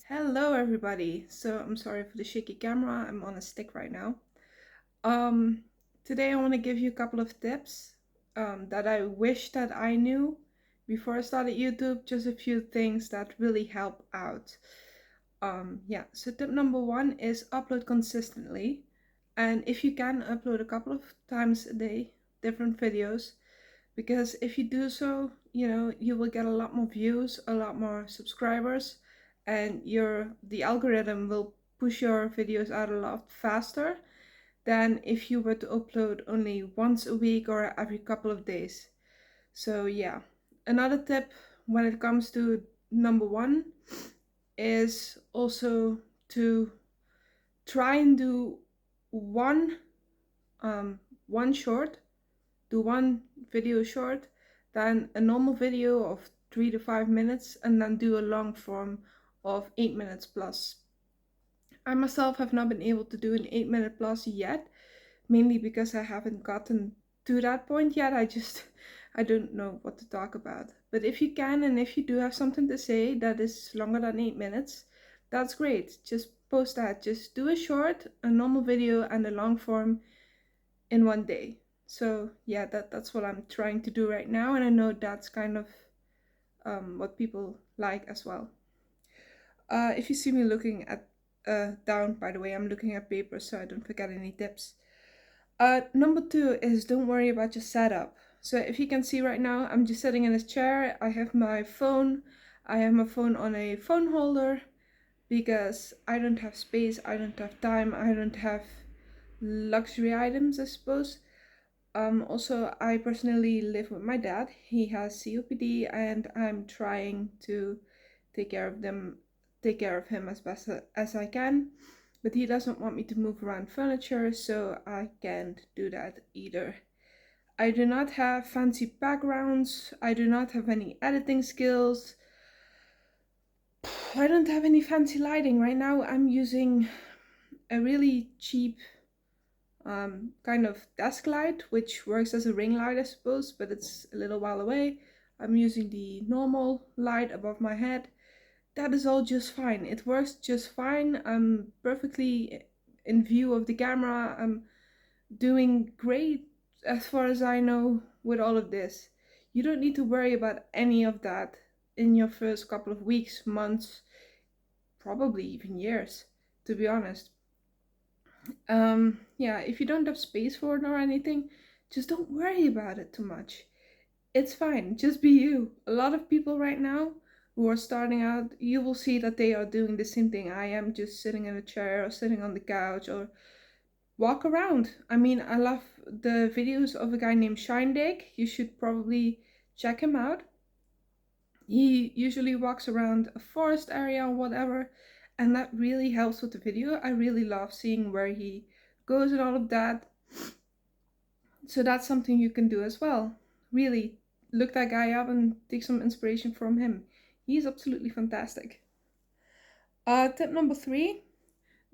Hello everybody. So I'm sorry for the shaky camera. I'm on a stick right now. Today I want to give you a couple of tips that I wish that I knew before I started YouTube. Just a few things that really help out. Yeah. So tip number one is upload consistently, and if you can, upload a couple of times a day, different videos, because if you do so, you will get a lot more views, a lot more subscribers, and the algorithm will push your videos out a lot faster than if you were to upload only once a week or every couple of days. So yeah, another tip when it comes to number one is also to try and do one um, one short do one video short, then a normal video of 3 to 5 minutes, and then do a long form of 8 minutes plus. I myself have not been able to do an 8 minute plus yet, mainly because I haven't gotten to that point yet. I don't know what to talk about. But if you can, and if you do have something to say that is longer than 8 minutes, that's great. Just post that. Just do a short, a normal video, and a long form in one day. So yeah, that's what I'm trying to do right now, and I know that's kind of what people like as well. If you see me looking at down, by the way, I'm looking at paper so I don't forget any tips. Number two is don't worry about your setup. So if you can see right now, I'm just sitting in this chair. I have my phone. I have my phone on a phone holder because I don't have space. I don't have time. I don't have luxury items, I suppose. Also, I personally live with my dad. He has COPD, and I'm trying to take care of them, take care of him as best as I can. But he doesn't want me to move around furniture, so I can't do that either. I do not have fancy backgrounds. I do not have any editing skills. I don't have any fancy lighting. Right now, I'm using a really cheap kind of desk light, which works as a ring light, I suppose, but it's a little while away. I'm using the normal light above my head. That is all just fine. It works just fine. I'm perfectly in view of the camera. I'm doing great as far as I know with all of this. You don't need to worry about any of that in your first couple of weeks, months, probably even years, to be honest. Yeah, if you don't have space for it or anything, just don't worry about it too much. It's fine, just be you. A lot of people right now who are starting out, you will see that they are doing the same thing I am, just sitting in a chair or sitting on the couch or walk around. I mean, I love the videos of a guy named Shindig. You should probably check him out. He usually walks around a forest area or whatever, and that really helps with the video. I really love seeing where he goes and all of that. So that's something you can do as well. Really look that guy up and take some inspiration from him. He's absolutely fantastic. Tip number three,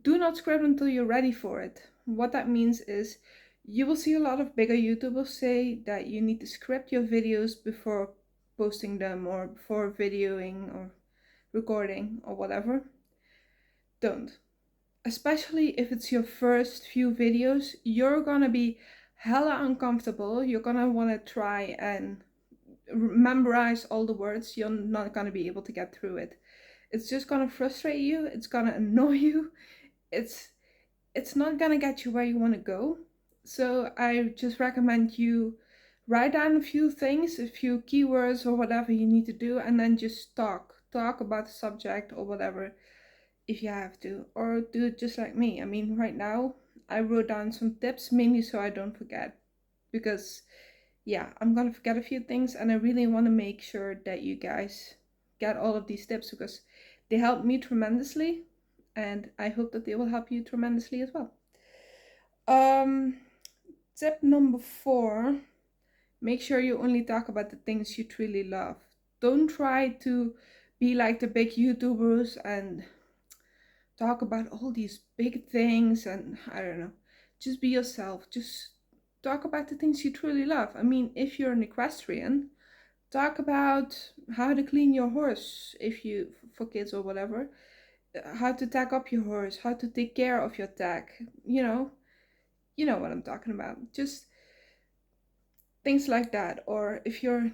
do not script until you're ready for it. What that means is you will see a lot of bigger YouTubers say that you need to script your videos before posting them or before videoing or recording or whatever. Don't. Especially if it's your first few videos, you're gonna be hella uncomfortable. You're gonna wanna try and memorize all the words. You're not gonna be able to get through it. It's just gonna frustrate you. It's gonna annoy you. It's it's not gonna get you where you wanna go. So I just recommend you write down a few things, a few keywords or whatever you need to do, and then just talk about the subject or whatever if you have to, or do it just like me. I mean, right now I wrote down some tips mainly so I don't forget, because yeah, I'm gonna forget a few things, and I really want to make sure that you guys get all of these tips because they help me tremendously, and I hope that they will help you tremendously as well. Um, Tip number four, make sure you only talk about the things you truly love. Don't try to be like the big YouTubers and talk about all these big things, and I don't know. Just be yourself. Just talk about the things you truly love. I mean, if you're an equestrian, talk about how to clean your horse if you for kids or whatever. how to tack up your horse, how to take care of your tack, you know what I'm talking about. Just things like that. Or if you're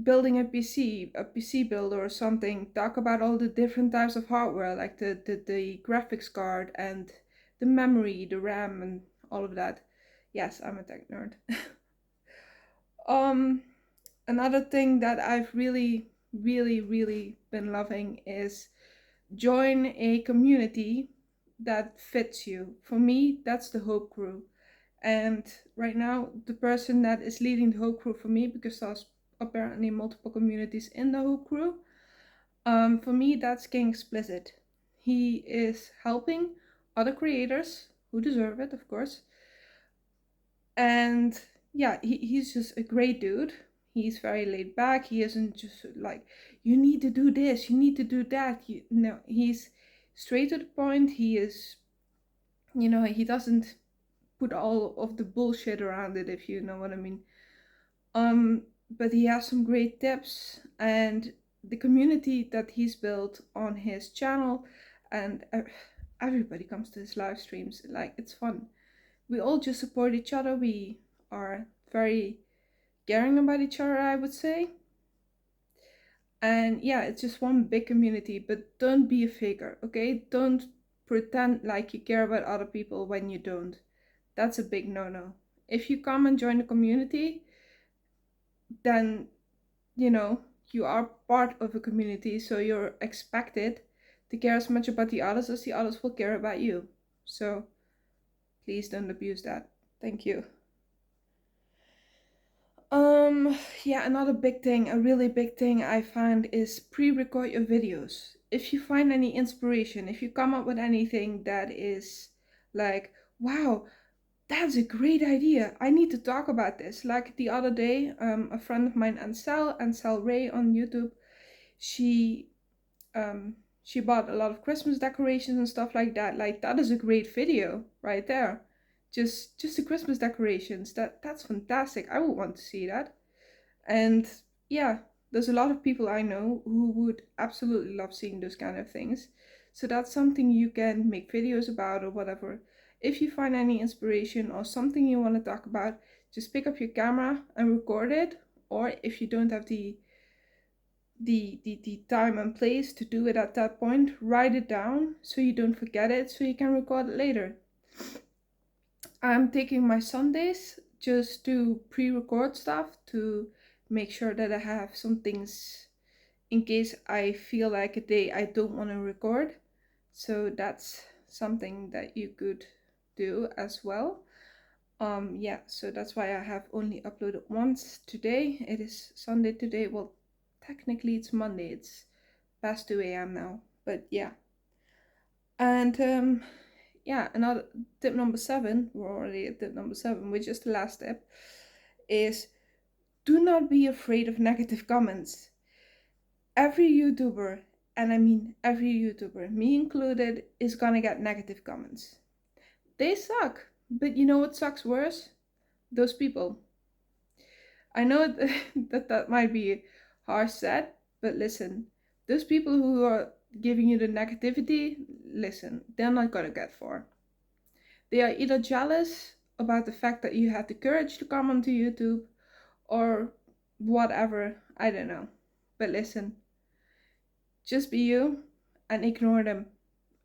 building a PC builder or something, talk about all the different types of hardware, like the graphics card and the memory, the RAM, and all of that. Yes, I'm a tech nerd. um, Another thing that I've really been loving is join a community that fits you. For me, that's the Hope Crew. And right now, the person that is leading the Hope Crew for me, because there's apparently multiple communities in the Hope Crew, for me, that's King Explicit. He is helping other creators who deserve it, of course. And yeah, he's just a great dude. He's very laid back. He isn't just like, you need to do this, you need to do that. No, he's straight to the point. He is, he doesn't put all of the bullshit around it, if you know what I mean. But he has some great tips, and the community that he's built on his channel, and everybody comes to his live streams. Like, it's fun. We all just support each other. We are very caring about each other, I would say. And yeah, it's just one big community, but don't be a faker, okay? Don't pretend like you care about other people when you don't. That's a big no-no. If you come and join the community, then you are part of a community, so you're expected to care as much about the others as the others will care about you. So please don't abuse that. Thank you. Yeah, another big thing, a really big thing I find is pre-record your videos. If you find any inspiration, if you come up with anything that is like, wow, that's a great idea, I need to talk about this. Like the other day, a friend of mine, Ansel Ray on YouTube, she she bought a lot of Christmas decorations and stuff like that. Like, that is a great video right there. Just the Christmas decorations. That's fantastic. I would want to see that. And yeah, there's a lot of people I know who would absolutely love seeing those kind of things. So that's something you can make videos about or whatever. If you find any inspiration or something you want to talk about, just pick up your camera and record it. Or if you don't have the time and place to do it at that point, write it down so you don't forget it, so you can record it later. I'm taking my Sundays just to pre-record stuff to make sure that I have some things in case I feel like a day I don't want to record. So that's something that you could do as well. Yeah, so that's why I have only uploaded once today. It is Sunday today. Well, technically it's Monday. It's past 2 a.m. now. But yeah. And yeah, another tip number 7, we're already at tip number 7, which is the last tip, is do not be afraid of negative comments. Every YouTuber, and I mean every YouTuber, me included, is gonna get negative comments. They suck, but you know what sucks worse? Those people. I know that might be harsh said, but listen, those people who are giving you the negativity, listen, they're not gonna get far. They are either jealous about the fact that you had the courage to come onto YouTube or whatever, I don't know. But listen, just be you and ignore them.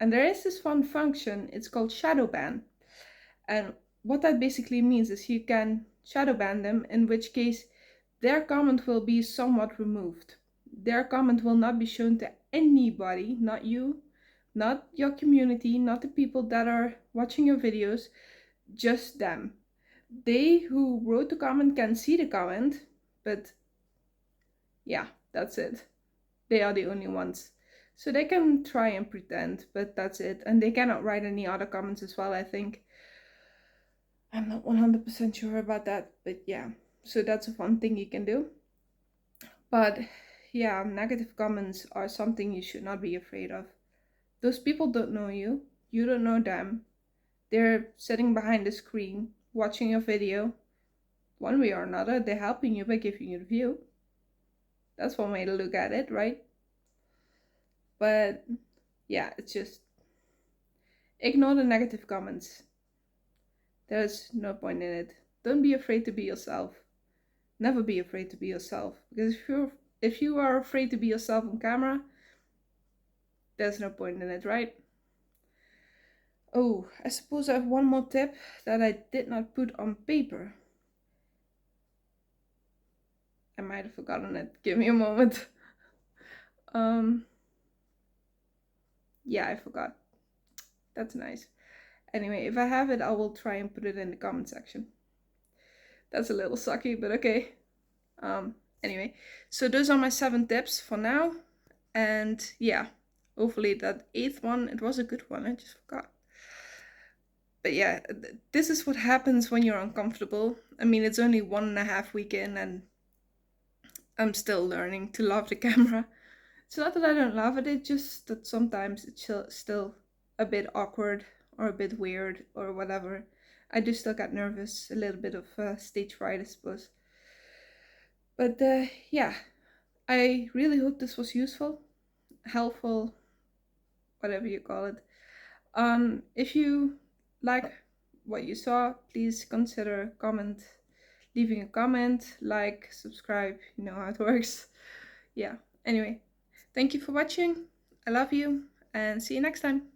And there is this fun function, it's called shadow ban. And what that basically means is you can shadow ban them, in which case their comment will be somewhat removed. Their comment will not be shown to anybody, not you, not your community, not the people that are watching your videos, just them. They who wrote the comment can see the comment, but yeah, that's it. They are the only ones. So they can try and pretend, but that's it. And they cannot write any other comments as well, I think. I'm not 100% sure about that, but yeah. So that's a fun thing you can do. But yeah, negative comments are something you should not be afraid of. Those people don't know you, you don't know them. They're sitting behind the screen watching your video. One way or another, they're helping you by giving you the view. That's one way to look at it, right? But yeah, it's just ignore the negative comments. There's no point in it. Don't be afraid to be yourself. Never be afraid to be yourself. Because if you are afraid to be yourself on camera, there's no point in it, right? Oh, I suppose I have one more tip that I did not put on paper. I might have forgotten it. Give me a moment. Yeah, I forgot. That's nice. Anyway, if I have it, I will try and put it in the comment section. That's a little sucky, but okay. Anyway, so those are my 7 tips for now. And yeah, hopefully that 8th one, it was a good one. I just forgot. But yeah, this is what happens when you're uncomfortable. I mean, it's only 1.5 weeks in, and I'm still learning to love the camera. It's not that I don't love it, it's just that sometimes it's still a bit awkward or a bit weird or whatever. I do still get nervous, a little bit of stage fright, I suppose. But yeah, I really hope this was useful, helpful, whatever you call it. If you like what you saw, please consider leaving a comment, like, subscribe, you know how it works. Yeah, anyway, thank you for watching. I love you and see you next time.